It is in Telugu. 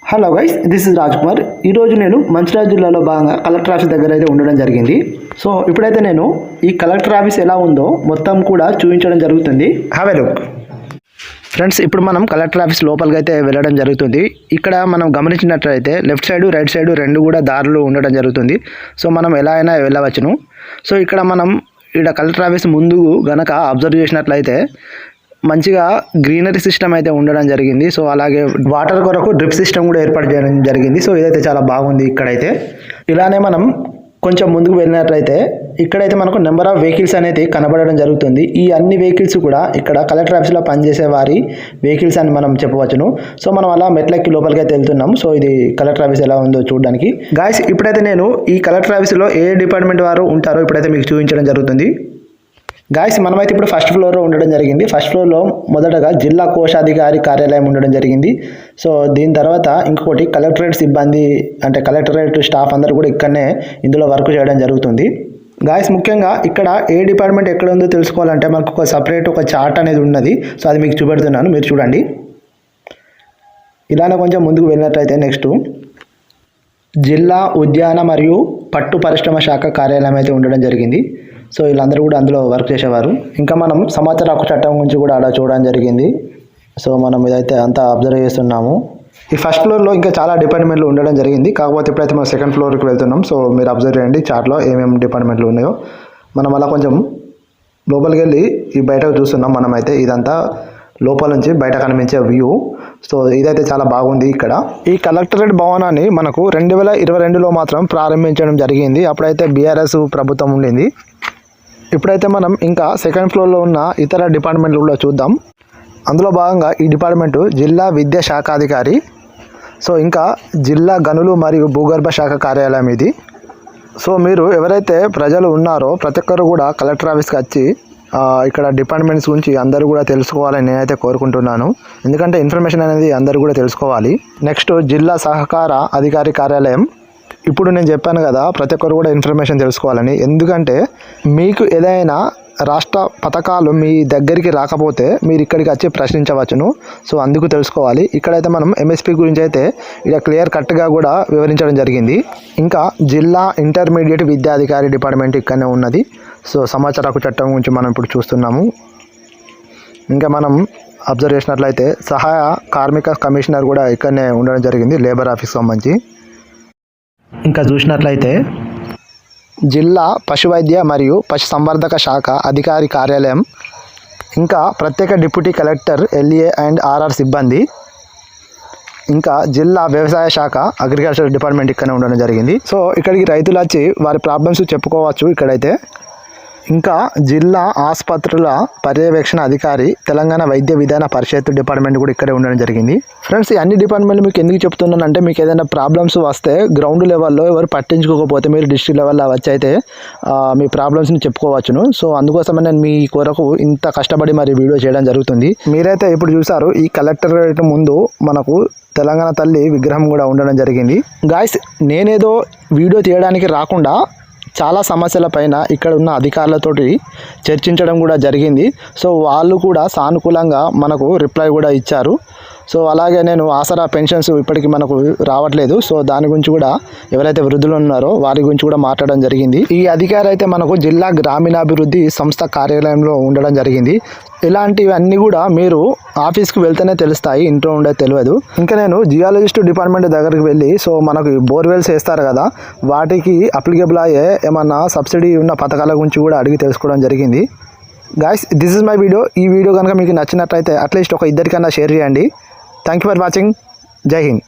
Hello guys, this is Raj Kumar. ఈరోజు నేను మంచిర్యాల జిల్లాలో భాగంగా కలెక్టర్ ఆఫీస్ దగ్గర అయితే ఉండడం జరిగింది. సో ఇప్పుడైతే నేను ఈ కలెక్టర్ ఆఫీస్ ఎలా ఉందో మొత్తం కూడా చూపించడం జరుగుతుంది. Have a look. ఫ్రెండ్స్, ఇప్పుడు మనం కలెక్టర్ ఆఫీస్ లోపలికి అయితే వెళ్ళడం జరుగుతుంది. ఇక్కడ మనం గమనించినట్లయితే లెఫ్ట్ సైడ్ రైట్ సైడ్ రెండు కూడా దారులు ఉండడం జరుగుతుంది. సో మనం ఎలా అయినా వెళ్ళవచ్చును. సో ఇక్కడ మనం కలెక్టర్ ఆఫీస్ ముందు గనక అబ్జర్వ్ చేసినట్లయితే మంచిగా గ్రీనరీ సిస్టమ్ అయితే ఉండడం జరిగింది. సో అలాగే వాటర్ కొరకు డ్రిప్ సిస్టమ్ కూడా ఏర్పాటు చేయడం జరిగింది. సో ఇదైతే చాలా బాగుంది. ఇక్కడైతే ఇలానే మనం కొంచెం ముందుకు వెళ్ళినట్లయితే ఇక్కడైతే మనకు నెంబర్ ఆఫ్ వెహికల్స్ అనేది కనబడడం జరుగుతుంది. ఈ అన్ని వెహికల్స్ కూడా ఇక్కడ కలెక్టర్ ఆఫీస్లో పనిచేసే వారి వెహికల్స్ అని మనం చెప్పవచ్చును. సో మనం అలా మెట్లెక్కి లోపలికి అయితే వెళ్తున్నాం. సో ఇది కలెక్టర్ ఆఫీస్ ఎలా ఉందో చూడడానికి. గాయస్, ఇప్పుడైతే నేను ఈ కలెక్టర్ ఆఫీస్లో ఏ డిపార్ట్మెంట్ వారు ఉంటారో ఇప్పుడైతే మీకు చూపించడం జరుగుతుంది. గాయస్, మనమైతే ఇప్పుడు ఫస్ట్ ఫ్లోర్లో ఉండడం జరిగింది. ఫస్ట్ ఫ్లోర్లో మొదటగా జిల్లా కోశాధికారి కార్యాలయం ఉండడం జరిగింది. సో దీని తర్వాత ఇంకొకటి కలెక్టరేట్ సిబ్బంది అంటే కలెక్టరేట్ స్టాఫ్ అందరూ కూడా ఇక్కడనే ఇందులో వర్క్ చేయడం జరుగుతుంది. గాయస్, ముఖ్యంగా ఇక్కడ ఏ డిపార్ట్మెంట్ ఎక్కడ ఉందో తెలుసుకోవాలంటే మనకు ఒక సపరేట్ ఒక చార్ట్ అనేది ఉన్నది. సో అది మీకు చూపెడుతున్నాను, మీరు చూడండి. ఇలానే కొంచెం ముందుకు వెళ్ళినట్లయితే నెక్స్ట్ జిల్లా ఉద్యాన మరియు పట్టు పరిశ్రమ శాఖ కార్యాలయం అయితే ఉండడం జరిగింది. సో వీళ్ళందరూ కూడా అందులో వర్క్ చేసేవారు. ఇంకా మనం సమాచార హక్కు చట్టం గురించి కూడా అలా చూడడం జరిగింది. సో మనం ఇదైతే అంతా అబ్జర్వ్ చేస్తున్నాము. ఈ ఫస్ట్ ఫ్లోర్లో ఇంకా చాలా డిపార్ట్మెంట్లు ఉండడం జరిగింది. కాకపోతే ఇప్పుడైతే మనం సెకండ్ ఫ్లోర్కి వెళ్తున్నాం. సో మీరు అబ్జర్వ్ చేయండి చార్ట్లో ఏమేమి డిపార్ట్మెంట్లు ఉన్నాయో. మనం అలా కొంచెం లోపలికి వెళ్ళి ఈ బయటకు చూస్తున్నాం. మనమైతే ఇదంతా లోపల నుంచి బయట కనిపించే వ్యూ. సో ఇదైతే చాలా బాగుంది. ఇక్కడ ఈ కలెక్టరేట్ భవనాన్ని మనకు 2022లో మాత్రం ప్రారంభించడం జరిగింది. అప్పుడైతే బీఆర్ఎస్ ప్రభుత్వం ఉండింది. ఇప్పుడైతే మనం ఇంకా సెకండ్ ఫ్లోర్లో ఉన్న ఇతర డిపార్ట్మెంట్లు కూడా చూద్దాం. అందులో భాగంగా ఈ డిపార్ట్మెంటు జిల్లా విద్యా శాఖాధికారి. సో ఇంకా జిల్లా గనులు మరియు భూగర్భ శాఖ కార్యాలయం ఇది. సో మీరు ఎవరైతే ప్రజలు ఉన్నారో ప్రతి ఒక్కరు కూడా కలెక్టర్ ఆఫీస్కి వచ్చి ఇక్కడ డిపార్ట్మెంట్స్ గురించి అందరూ కూడా తెలుసుకోవాలని నేనైతే కోరుకుంటున్నాను. ఎందుకంటే ఇన్ఫర్మేషన్ అనేది అందరూ కూడా తెలుసుకోవాలి. నెక్స్ట్ జిల్లా సహకార అధికారి కార్యాలయం. ఇప్పుడు నేను చెప్పాను కదా, ప్రతి ఒక్కరు కూడా ఇన్ఫర్మేషన్ తెలుసుకోవాలని. ఎందుకంటే మీకు ఏదైనా రాష్ట్ర పథకాలు మీ దగ్గరికి రాకపోతే మీరు ఇక్కడికి వచ్చి ప్రశ్నించవచ్చును. సో అందుకు తెలుసుకోవాలి. ఇక్కడైతే మనం ఎంఎస్పీ గురించి అయితే ఇక్కడ క్లియర్ కట్గా కూడా వివరించడం జరిగింది. ఇంకా జిల్లా ఇంటర్మీడియట్ విద్యాధికారి డిపార్ట్మెంట్ ఇక్కడనే ఉన్నది. సో సమాచార హక్కు చట్టం గురించి మనం ఇప్పుడు చూస్తున్నాము. ఇంకా మనం అబ్జర్వ్ చేసినట్లయితే సహాయ కార్మిక కమిషనర్ కూడా ఇక్కడనే ఉండడం జరిగింది, లేబర్ ఆఫీస్ సంబంధించి. ఇంకా చూసినట్లయితే జిల్లా పశువైద్య మరియు పశు సంవర్ధక శాఖ అధికారి కార్యాలయం, ఇంకా ప్రత్యేక deputy collector LA and RR సిబ్బంది, ఇంకా జిల్లా వ్యవసాయ శాఖ అగ్రికల్చర్ డిపార్ట్మెంట్ ఇక్కడనే ఉండడం జరిగింది. సో ఇక్కడికి రైతులు వచ్చి వారి ప్రాబ్లమ్స్ చెప్పుకోవచ్చు ఇక్కడైతే. ఇంకా జిల్లా ఆసుపత్రుల పర్యవేక్షణ అధికారి తెలంగాణ వైద్య విధాన పరిషత్ డిపార్ట్మెంట్ కూడా ఇక్కడే ఉండడం జరిగింది. ఫ్రెండ్స్, ఈ అన్ని డిపార్ట్మెంట్లు మీకు ఎందుకు చెప్తున్నానంటే మీకు ఏదైనా ప్రాబ్లమ్స్ వస్తే గ్రౌండ్ లెవెల్లో ఎవరు పట్టించుకోకపోతే మీరు డిస్ట్రిక్ట్ లెవెల్లో వచ్చి అయితే మీ ప్రాబ్లమ్స్ని చెప్పుకోవచ్చును. సో అందుకోసమే నేను మీ కొరకు ఇంత కష్టపడి మరి వీడియో చేయడం జరుగుతుంది. మీరైతే ఇప్పుడు చూసారు ఈ కలెక్టరేట్ ముందు మనకు తెలంగాణ తల్లి విగ్రహం కూడా ఉండడం జరిగింది. గాయస్, నేనేదో వీడియో తీయడానికి రాకుండా చాలా సమస్యల పైన ఇక్కడ ఉన్న అధికారులతోటి చర్చించడం కూడా జరిగింది. సో వాళ్ళు కూడా సానుకూలంగా మనకు రిప్లై కూడా ఇచ్చారు. సో అలాగే నేను ఆసరా పెన్షన్స్ ఇప్పటికి మనకు రావట్లేదు. సో దాని గురించి కూడా ఎవరైతే వృద్ధులు ఉన్నారో వారి గురించి కూడా మాట్లాడడం జరిగింది. ఈ అధికారి అయితే మనకు జిల్లా గ్రామీణాభివృద్ధి సంస్థ కార్యాలయంలో ఉండడం జరిగింది. ఇలాంటివన్నీ కూడా మీరు ఆఫీస్కి వెళ్తేనే తెలుస్తాయి, ఇంట్లో ఉండే తెలియదు. ఇంకా నేను జియాలజిస్ట్ డిపార్ట్మెంట్ దగ్గరికి వెళ్ళి సో మనకు బోర్వెల్స్ వేస్తారు కదా, వాటికి అప్లికేబుల్ అయ్యే ఏమన్నా సబ్సిడీ ఉన్న పథకాల గురించి కూడా అడిగి తెలుసుకోవడం జరిగింది. Guys, this is my video. ఈ వీడియో కనుక మీకు నచ్చినట్లయితే అట్లీస్ట్ ఒక ఇద్దరికన్నా షేర్ చేయండి. Thank you for watching. జై హింద్.